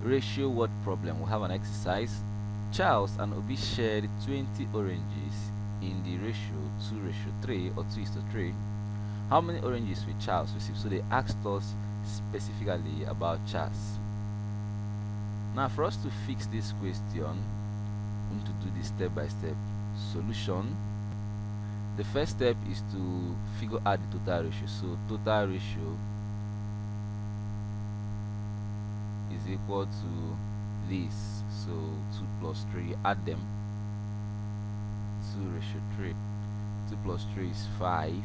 Ratio word problem. We have an exercise. Charles and Obi shared 20 oranges in the ratio 2:3 or 2:3. How many oranges will Charles receive? So they asked us specifically about Charles. Now, for us to fix this question, we need to do this step by step solution. The first step is to figure out the total ratio. So total ratio is equal to this. So 2 plus 3, add them. 2:3. 2 plus 3 is 5.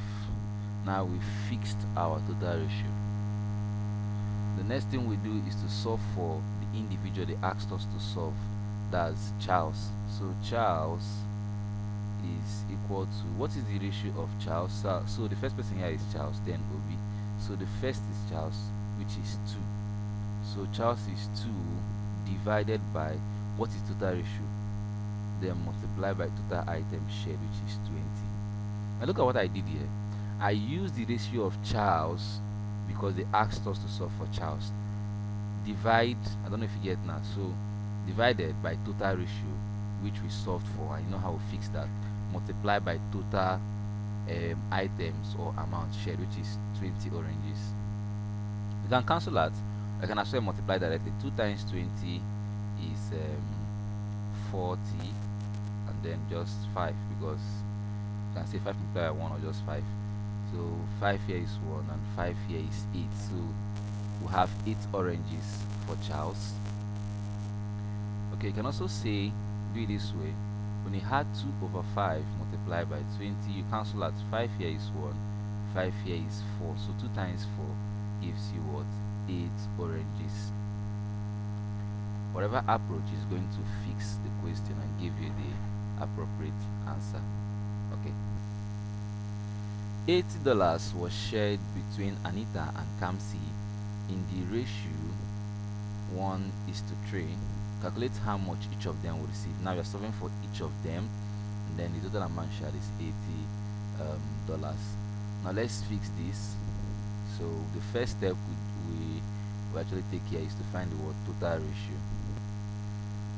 Now we fixed our total ratio. The next thing we do is to solve for the individual they asked us to solve. That's Charles. So Charles is equal to, what is the ratio of Charles? So the first person here is Charles, then Obi. So the first is Charles, which is 2. So Charles is 2 divided by, what is total ratio? Then multiply by total items shared, which is 20. Now look at what I did here. I used the ratio of Charles because they asked us to solve for Charles. Divide, I don't know if you get now, so divided by total ratio, which we solved for, and you know how we fix that. Multiply by total items or amount shared, which is 20 oranges. You can cancel that. I can actually multiply directly. 2 times 20 is 40, and then just 5, because you can say 5 multiplied by 1 or just 5. So 5 here is 1 and 5 here is 8. So we have 8 oranges for Charles. Okay, you can also say, do it this way. When you had 2/5 multiplied by 20, you cancel out. 5 here is 1, 5 here is 4. So 2 times 4 gives you what? 8 oranges. Whatever approach is going to fix the question and give you the appropriate answer. Okay. $80 was shared between Anita and Kamsi in the ratio 1:3. Calculate how much each of them will receive. Now you're solving for each of them, and then the total amount shared is $80. Now let's fix this. So the first step we actually take here is to find the word total ratio.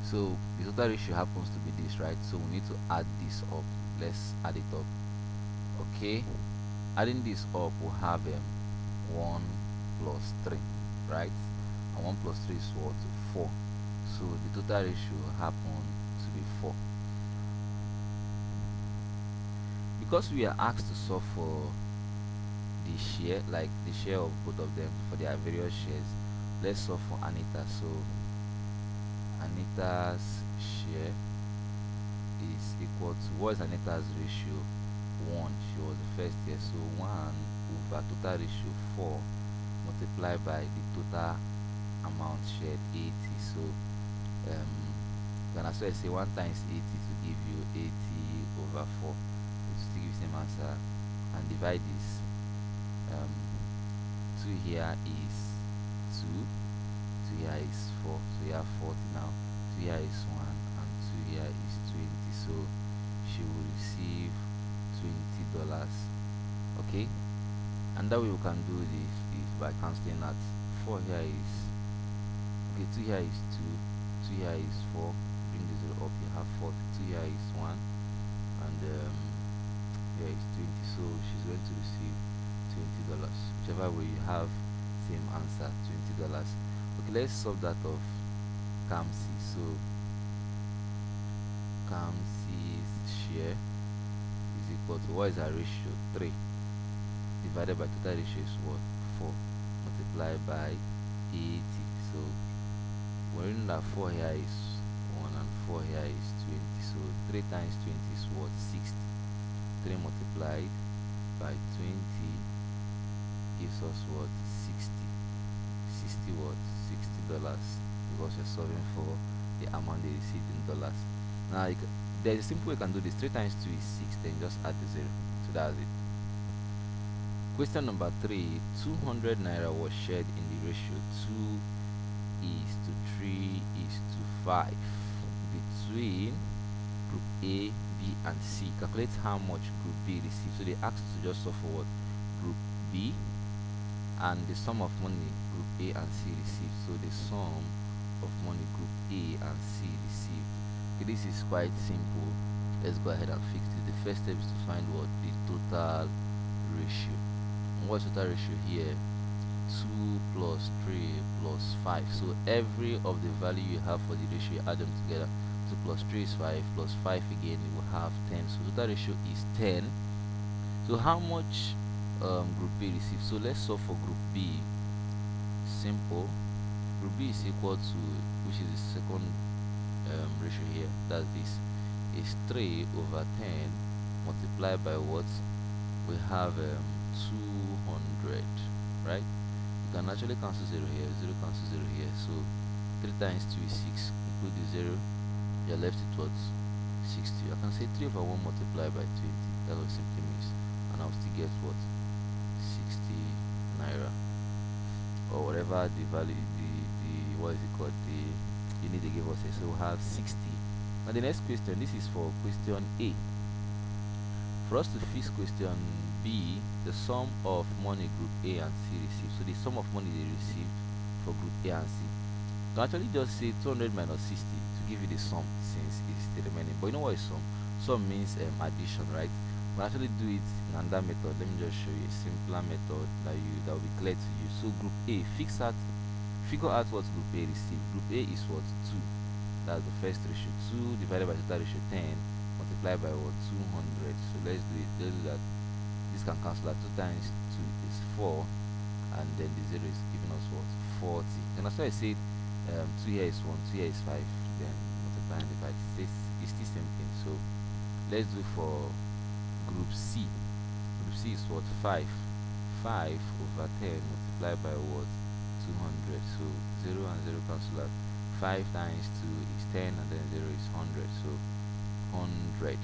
So the total ratio happens to be this, right? So we need to add this up. Let's add it up. Okay, adding this up, we'll have 1 plus 3, right? And 1 plus 3 is what? 4. So the total ratio happens to be 4. Because we are asked to solve for the share, like the share of both of them for their various shares, let's solve for Anita. So Anita's share is equal to, what is Anita's ratio? 1. She was the first here, so 1 over total ratio 4 multiplied by the total amount shared 80. So you can as well say 1 times 80 to give you 80/4, which still gives the same answer, and divide this. 2 here is 2, 2 here is 4, so you have 40 now. 2 here is 1 and 2 here is 20. So she will receive $20. Okay, and that way we can do this is by cancelling that. 4 here is, okay, 2 here is 2, 2 here is 4, bring the 0 up, you have 40. 2 here is 1 and here is 20. So she's going to receive $20. Whichever way you have same answer, $20. Okay, let's solve that of Kamsi. So Kamsi's share is equal to, what is our ratio? 3 divided by total ratio is what? 4 multiplied by 80. So we're in that 4 here is 1 and 4 here is 20. So 3 times 20 is what? 60. 3 multiplied by 20 gives us what? 60. 60 what? $60, because you're solving for the amount they received in dollars. Now there's a simple way you can do this. 3 times 2 is 6, then just add the 0. So that's it. Question number 3. 200 naira was shared in the ratio 2:3:5 between group A, B and C. Calculate how much group B received. So they asked to just solve for what? Group B and the sum of money group A and C received. So the sum of of money group A and C received. Okay, this is quite simple. Let's go ahead and fix it. The first step is to find what the total ratio. And what's total ratio here? 2 plus 3 plus 5. So every of the value you have for the ratio, you add them together. 2 plus 3 is 5 plus 5 again, you will have 10. So total ratio is 10. So how much group B received? So let's solve for group B. Simple. Group B is equal to, which is the second ratio here, that's this, is 3 over 10 multiplied by what? We have 200, right? You can actually cancel 0 here, 0 cancel 0 here. So 3 times 2 is 6, include the 0, you're left with what? 60. I can say 3 over 1 multiplied by 20, that's what it simply means. And I'll still get what? 60 naira. Or whatever the value, the what is it called? The you need to give us here. So we'll have 60. Now the next question, this is for question A. For us to fix question B, the sum of money group A and C received. So the sum of money they received for group A and C. So actually just say 200 minus 60 to give you the sum, since it's the remaining. But you know what is sum? Sum means addition, right? We'll actually do it in another method. Let me just show you a simpler method that will be clear to you. So group A, figure out what group A received. Group A is what? 2. That's the first ratio. 2 divided by total ratio 10 multiplied by what? 200. So let's do it. Let's do that. This can cancel that. 2 times 2 is 4, and then the 0 is giving us what? 40. And that's why I said 2 here is 1, 2 here is 5, then multiply and divide. It's the same thing. So let's do for group C. Group C is what? 5. 5 over 10 multiplied by what? 200. So 0 and 0 cancel out. 5 times 2 is 10, and then 0 is 100. So 100.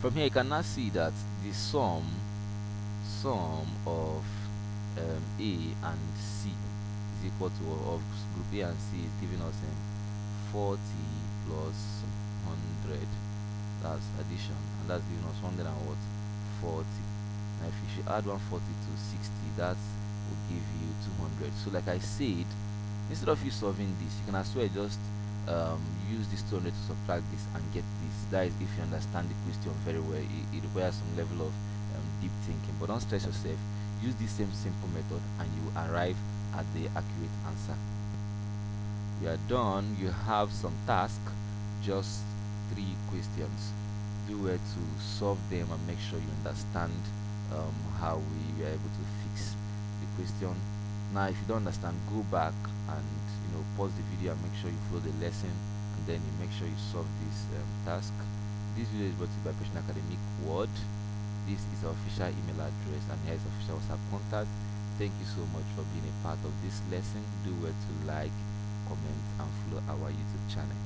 From here you can now see that the sum of A and C is equal to, of group A and C is giving us 40 plus 100. That's addition, and that's giving us 100 and what? 40. Now if you should add 140 to 60, that will give you 200. So like I said, instead of you solving this, you can as well just use this 200 to subtract this and get this. That is if you understand the question very well. It requires some level of deep thinking, but don't stress yourself. Use this same simple method and you arrive at the accurate answer. We are done. You have some task, just 3 questions. Do well to solve them and make sure you understand how we were able to fix the question. Now if you don't understand, go back and pause the video and make sure you follow the lesson, and then you make sure you solve this task. This video is brought to you by Patient Academic World. This is our official email address, and here is official WhatsApp contact. Thank you so much for being a part of this lesson. Do well to like, comment and follow our YouTube channel.